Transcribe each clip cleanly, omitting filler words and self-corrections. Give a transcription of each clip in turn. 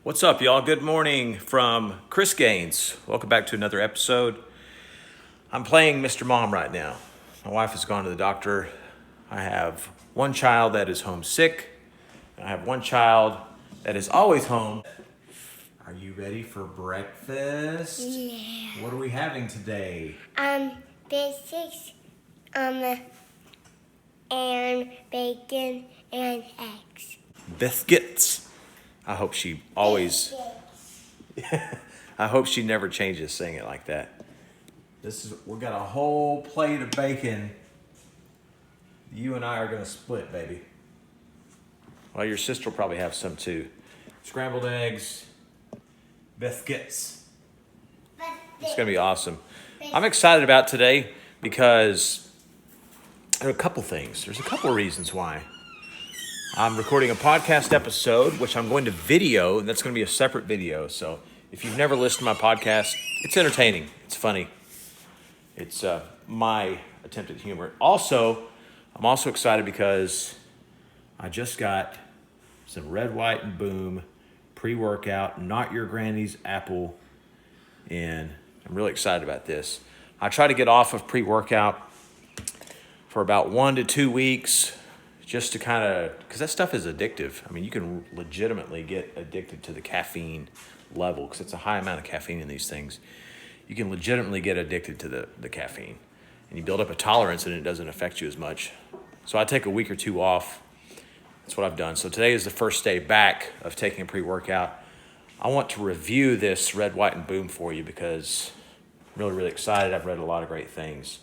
What's up, y'all? Good morning from Chris Gainz. Welcome back to another episode. I'm playing Mr. Mom right now. My wife has gone to the doctor. I have one child that is homesick, and I have one child that is always home. Are you ready for breakfast? Yeah. What are we having today? Biscuits, and bacon and eggs. Biscuits. I hope she always, I hope she never changes saying it like that. We got a whole plate of bacon. You and I are gonna split, baby. Well, your sister will probably have some too. Scrambled eggs, biscuits. It's gonna be awesome. I'm excited about today because there are a couple things. There's a couple reasons why. I'm recording a podcast episode, which I'm going to video, and that's going to be a separate video. So if you've never listened to my podcast, it's entertaining. It's funny. It's my attempt at humor. Also, I'm also excited because I just got some Red, White, and Boom pre-workout, not your granny's apple, and I'm really excited about this. I try to get off of pre-workout for about 1 to 2 weeks, just to kind of, because that stuff is addictive. I mean, you can legitimately get addicted to the caffeine level because it's a high amount of caffeine in these things. You can legitimately get addicted to the caffeine, and you build up a tolerance and it doesn't affect you as much. So I take a week or two off. That's what I've done. So today is the first day back of taking a pre-workout. I want to review this Red, White, and Boom for you because I'm really, really excited. I've read a lot of great things.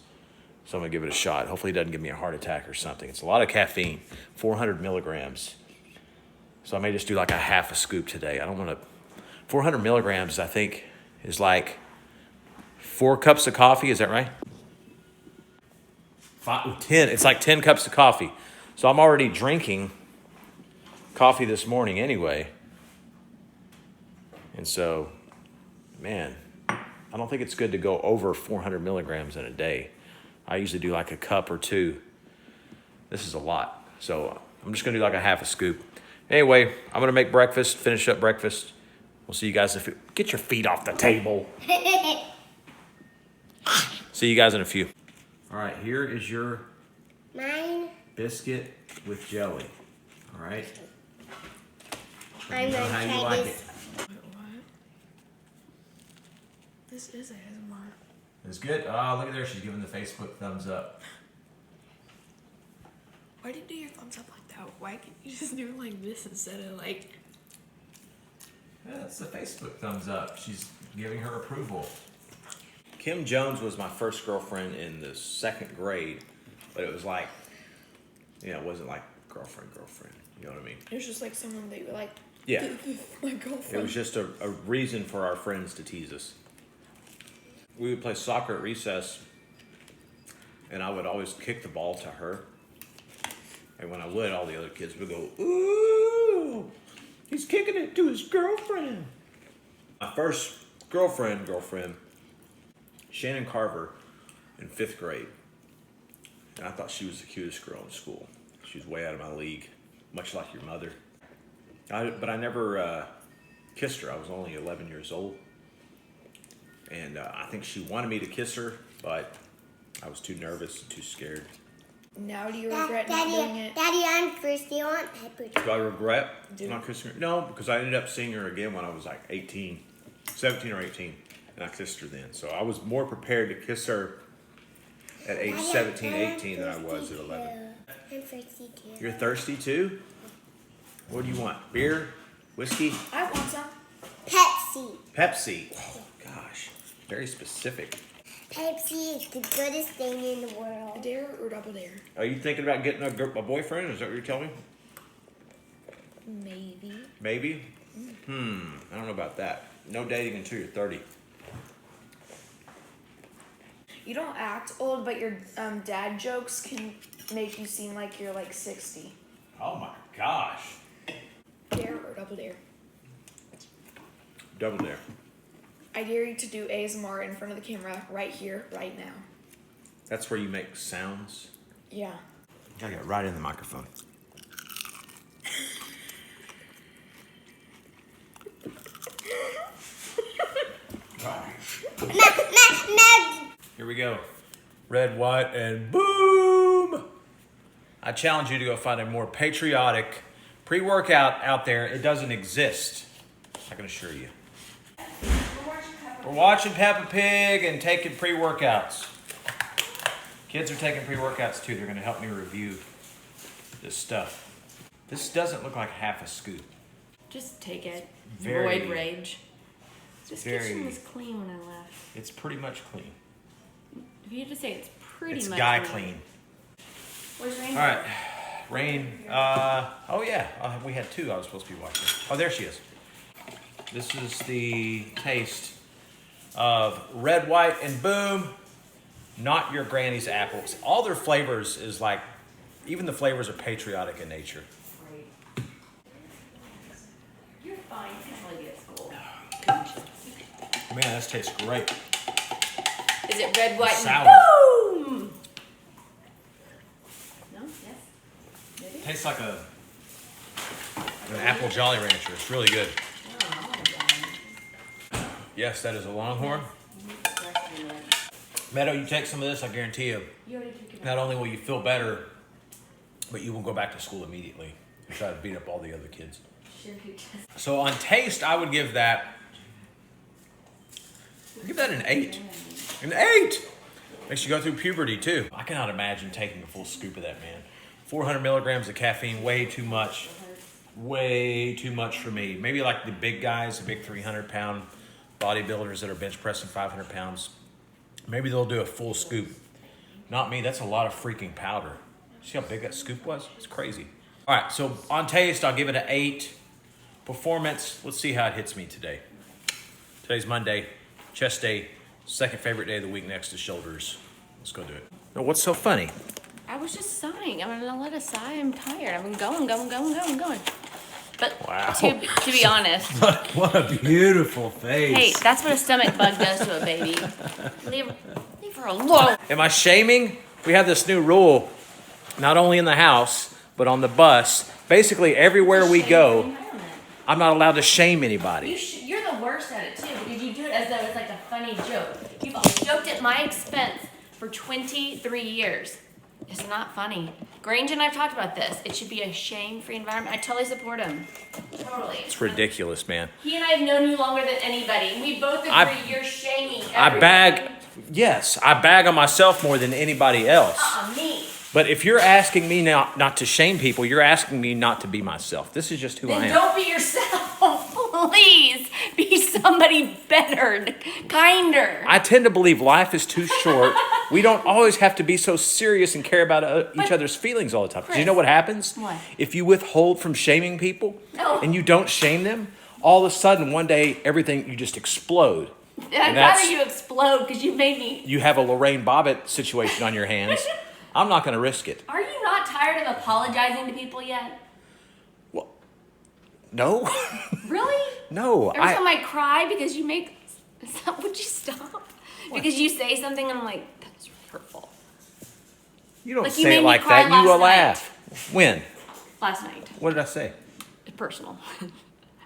So I'm going to give it a shot. Hopefully it doesn't give me a heart attack or something. It's a lot of caffeine, 400 milligrams. So I may just do like a half a scoop today. I don't want to... 400 milligrams, I think, is like 4 cups of coffee. Is that right? 10. It's like 10 cups of coffee. So I'm already drinking coffee this morning anyway. And so, man, I don't think it's good to go over 400 milligrams in a day. I usually do like a cup or two. This is a lot. So I'm just going to do like a half a scoop. Anyway, I'm going to make breakfast, finish up breakfast. We'll see you guys get your feet off the table. See you guys in a few. All right, here is your biscuit with jelly. All right. I'm going to try this. Wait, what? This is ASMR. It's good. Oh, look at there. She's giving the Facebook thumbs up. Why do you do your thumbs up like that? Why can't you just do it like this instead of like... Yeah, that's the Facebook thumbs up. She's giving her approval. Kim Jones was my first girlfriend in the 2nd grade, but it was like, it wasn't like girlfriend. You know what I mean? It was just like someone that you were like... Yeah. My girlfriend. It was just a reason for our friends to tease us. We would play soccer at recess, and I would always kick the ball to her. And when I would, all the other kids would go, "Ooh, he's kicking it to his girlfriend." My first girlfriend, Shannon Carver, in 5th grade. And I thought she was the cutest girl in school. She was way out of my league, much like your mother. But I never kissed her. I was only 11 years old. And I think she wanted me to kiss her, but I was too nervous and too scared. Now do you regret not doing it? Daddy, I'm thirsty. I want pepper. Do I regret not kissing her? No, because I ended up seeing her again when I was like 17 or 18. And I kissed her then. So I was more prepared to kiss her at age 17, 18 than I was at 11. I'm thirsty too. You're thirsty too? What do you want? Beer? Whiskey? I want some. Pepsi. Pepsi. Oh, gosh. Very specific. Pepsi is the goodest thing in the world. Dare or double dare? Are you thinking about getting a boyfriend? Is that what you're telling me? Maybe. Maybe? I don't know about that. No dating until you're 30. You don't act old, but your dad jokes can make you seem like you're like 60. Oh my gosh. Dare or double dare? Double dare. I dare you to do ASMR in front of the camera right here, right now. That's where you make sounds? Yeah. Gotta get right in the microphone. we go. Red, white, and boom! I challenge you to go find a more patriotic pre-workout out there. It doesn't exist, I can assure you. We're watching Peppa Pig and taking pre-workouts. Kids are taking pre-workouts too. They're gonna help me review this stuff. This doesn't look like half a scoop. Just take it. Very- Void rage. This kitchen was clean when I left. It's pretty much clean. If you had to say it's pretty It's much guy clean. Where's Rain? All right, Rain. Oh yeah, we had two I was supposed to be watching. Oh, there she is. This is the taste of red, white, and boom. Not your granny's apples. All their flavors is like, even the flavors are patriotic in nature. Great. You're fine. You can probably be at school. Man, this tastes great. Is it red, white, Sour. and boom? No? Yes? Maybe? Tastes like an apple Jolly Rancher. It's really good. Oh, Yes, that is a Longhorn. Meadow, you take some of this, I guarantee you. you already took it. Not only will you feel better, but you will go back to school immediately and try to beat up all the other kids. Sure, you just. So on taste, I would give that an 8. An 8! Makes you go through puberty too. I cannot imagine taking a full scoop of that, man. 400 milligrams of caffeine, way too much. Way too much for me. Maybe like the big guys, the big 300-pound bodybuilders that are bench pressing 500 pounds. Maybe they'll do a full scoop. Not me, that's a lot of freaking powder. See how big that scoop was? It's crazy. All right, so on taste, I'll give it an 8. Performance, let's see how it hits me today. Today's Monday, chest day, second favorite day of the week next to shoulders. Let's go do it. Now, what's so funny? I was just sighing. I'm gonna let it sigh. I'm tired. I've been going. But Wow. to be honest, What a beautiful face. hey, that's what a stomach bug does to a baby. Leave her alone. Am I shaming? We have this new rule, not only in the house, but on the bus. Basically, everywhere we go, I'm not allowed to shame anybody. You're the worst at it too, because you do it as though it's like a funny joke. You've joked at my expense for 23 years. It's not funny. Gainz and I've talked about this. It should be a shame-free environment. I totally support him. Totally. It's ridiculous, man. He and I have known you longer than anybody. We both agree you're shaming everybody. I bag on myself more than anybody else. Me. But if you're asking me not to shame people, you're asking me not to be myself. This is just who I Then am. don't be yourself. Please be somebody better, kinder. I tend to believe life is too short. We don't always have to be so serious and care about each other's feelings all the time. Do you know what happens? What? If you withhold from shaming people No. and you don't shame them, all of a sudden one day you just explode. I'd rather you explode because you made me. You have a Lorraine Bobbitt situation on your hands. I'm not going to risk it. Are you not tired of apologizing to people yet? Well, no. Really? No. Every time I cry because you make. Would you stop? Because you say something and I'm like, that's hurtful. You don't Like, you say made it me like cry that. You will last laugh. When? Last night. What did I say? It's personal.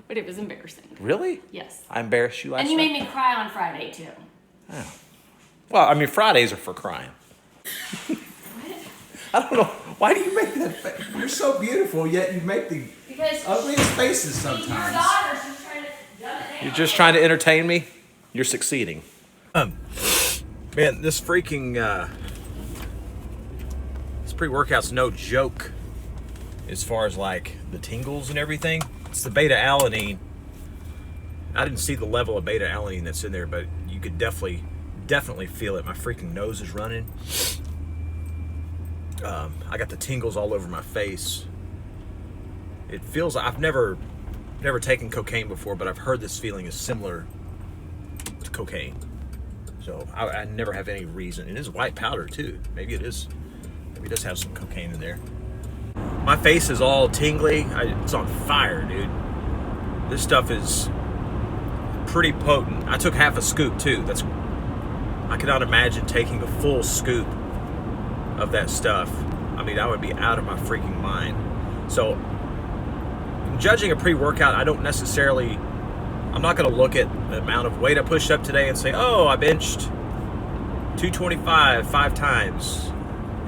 But it was embarrassing. Really? Yes. I embarrassed you last And you night? made me cry on Friday too. Oh. Well, I mean, Fridays are for crying. I don't know. Why do you make that face? You're so beautiful, yet you make the Because ugliest faces your sometimes. daughter, she's trying to dumb it down. You're just trying to entertain me? You're succeeding. Man, this freaking, this pre-workout's no joke as far as like the tingles and everything. It's the beta-alanine. I didn't see the level of beta-alanine that's in there, but you could definitely feel it. My freaking nose is running. I got the tingles all over my face. It feels, I've never taken cocaine before, but I've heard this feeling is similar to cocaine. So I never have any reason. It is white powder too. Maybe it is. Maybe it does have some cocaine in there. My face is all tingly. It's on fire, dude. This stuff is pretty potent. I took half a scoop too. I cannot imagine taking a full scoop of that stuff. I mean, I would be out of my freaking mind. So, judging a pre-workout, I'm not going to look at the amount of weight I pushed up today and say, oh, I benched 225 5 times.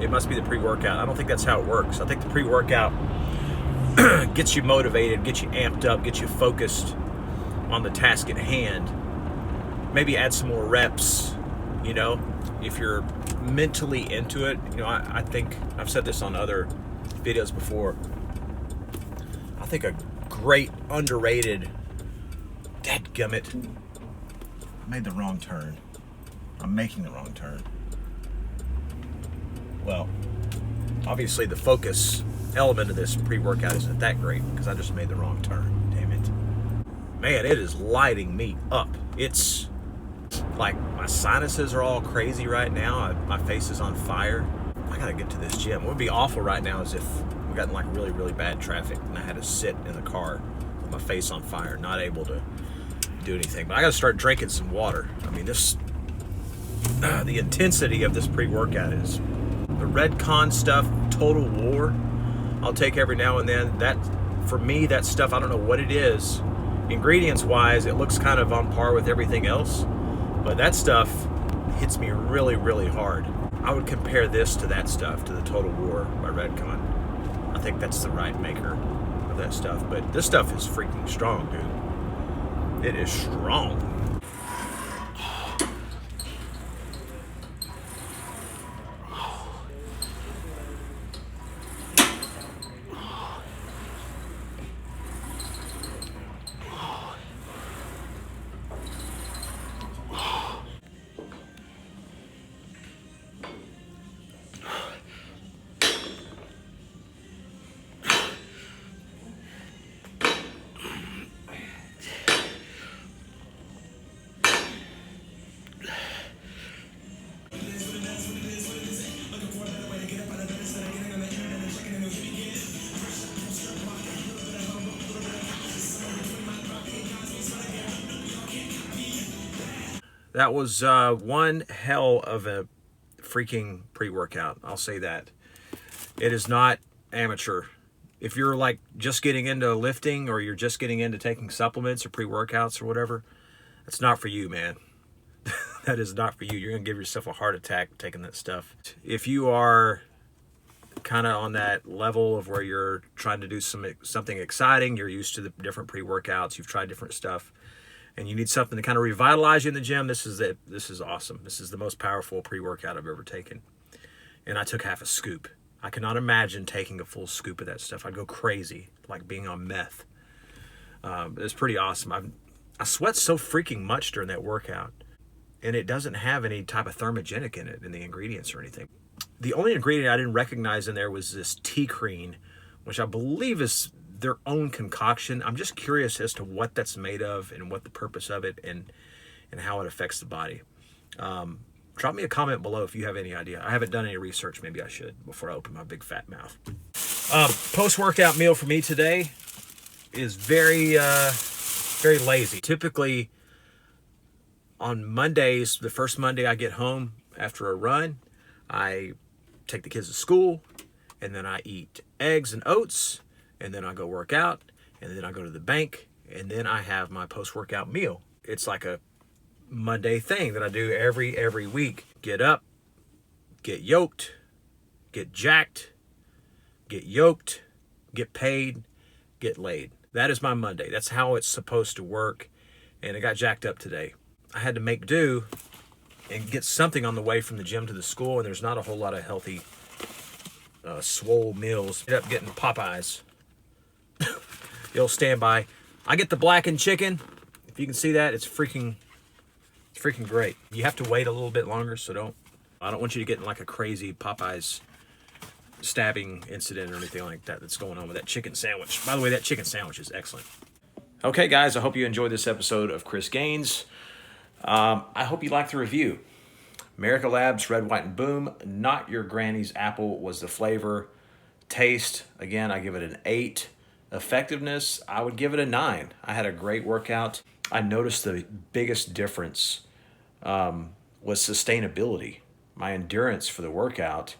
It must be the pre-workout. I don't think that's how it works. I think the pre-workout gets you motivated, gets you amped up, gets you focused on the task at hand. Maybe add some more reps, you know, if you're mentally into it. You know, I think I've said this on other videos before. I think a great underrated, dadgummit, I made the wrong turn. I'm making the wrong turn. Well, obviously the focus element of this pre-workout isn't that great because I just made the wrong turn. Damn it. Man, it is lighting me up. It's like my sinuses are all crazy right now. My face is on fire. I gotta get to this gym. What would be awful right now is if we got in like really, really bad traffic and I had to sit in the car with my face on fire, not able to do anything. But I gotta start drinking some water. I mean, this, the intensity of this pre-workout is the Red Con stuff, Total War. I'll take every now and then. That, for me, that stuff, I don't know what it is. Ingredients wise, it looks kind of on par with everything else, but that stuff hits me really, really hard. I would compare this to that stuff, to the Total War by Redcon. I think that's the right maker of that stuff, but this stuff is freaking strong, dude. It is strong. That was one hell of a freaking pre-workout. I'll say that. It is not amateur. If you're like just getting into lifting or you're just getting into taking supplements or pre-workouts or whatever, it's not for you, man. That is not for you. You're going to give yourself a heart attack taking that stuff. If you are kind of on that level of where you're trying to do something exciting, you're used to the different pre-workouts, you've tried different stuff, and you need something to kind of revitalize you in the gym, this is it. This is awesome. This is the most powerful pre-workout I've ever taken. And I took half a scoop. I cannot imagine taking a full scoop of that stuff. I'd go crazy, like being on meth. It's pretty awesome. I sweat so freaking much during that workout, and it doesn't have any type of thermogenic in it, in the ingredients or anything. The only ingredient I didn't recognize in there was this tea cream, which I believe is their own concoction. I'm just curious as to what that's made of and what the purpose of it and how it affects the body. Drop me a comment below if you have any idea. I haven't done any research. Maybe I should before I open my big fat mouth. Post-workout meal for me today is very lazy. Typically on Mondays, the first Monday I get home after a run, I take the kids to school, and then I eat eggs and oats, and then I go work out, and then I go to the bank, and then I have my post-workout meal. It's like a Monday thing that I do every week. Get up, get yoked, get jacked, get yoked, get paid, get laid. That is my Monday. That's how it's supposed to work, and it got jacked up today. I had to make do and get something on the way from the gym to the school, and there's not a whole lot of healthy swole meals. Ended up getting Popeyes. The old standby. I get the blackened chicken. If you can see that, it's freaking great. You have to wait a little bit longer, so I don't want you to get in like a crazy Popeyes stabbing incident or anything like that that's going on with that chicken sandwich. By the way, that chicken sandwich is excellent. Okay, guys, I hope you enjoyed this episode of Chris Gainz. I hope you liked the review. Merica Labz Red, White, and Boom. Not your granny's apple was the flavor. Taste, again, I give it an 8. Effectiveness, I would give it a 9. I had a great workout. I noticed the biggest difference was sustainability. My endurance for the workout,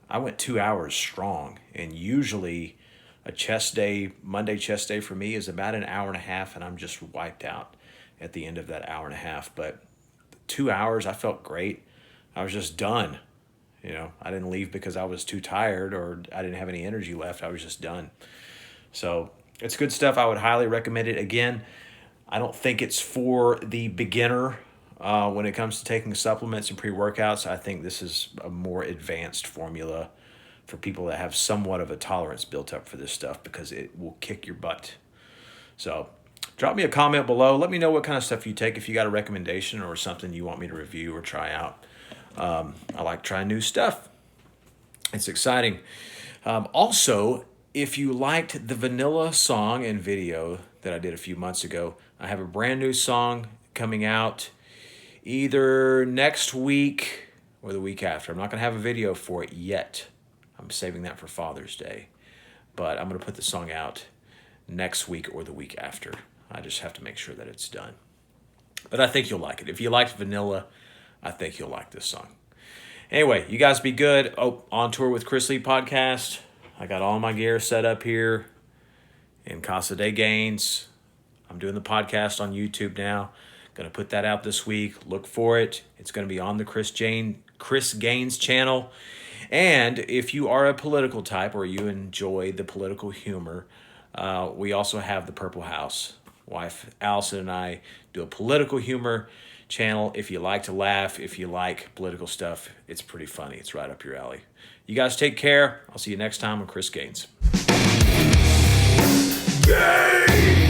I went 2 hours strong, and usually a chest day, Monday chest day for me is about an hour and a half, and I'm just wiped out at the end of that hour and a half. But 2 hours, I felt great. I was just done. I didn't leave because I was too tired or I didn't have any energy left. I was just done. So it's good stuff. I would highly recommend it. Again, I don't think it's for the beginner when it comes to taking supplements and pre-workouts. I think this is a more advanced formula for people that have somewhat of a tolerance built up for this stuff, because it will kick your butt. So drop me a comment below. Let me know what kind of stuff you take, if you got a recommendation or something you want me to review or try out. I like trying new stuff. It's exciting. Also, if you liked the vanilla song and video that I did a few months ago, I have a brand new song coming out either next week or the week after. I'm not going to have a video for it yet. I'm saving that for Father's Day. But I'm going to put the song out next week or the week after. I just have to make sure that it's done. But I think you'll like it. If you liked vanilla, I think you'll like this song. Anyway, you guys be good. Oh, On Tour with Chris Lee podcast. I got all my gear set up here in Casa de Gainz. I'm doing the podcast on YouTube now. Going to put that out this week. Look for it. It's going to be on the Chris Gainz channel. And if you are a political type or you enjoy the political humor, we also have the Purple House. Wife Allison and I do a political humor channel. If you like to laugh, if you like political stuff, it's pretty funny. It's right up your alley. You guys take care. I'll see you next time on Chris Gainz. Gainz!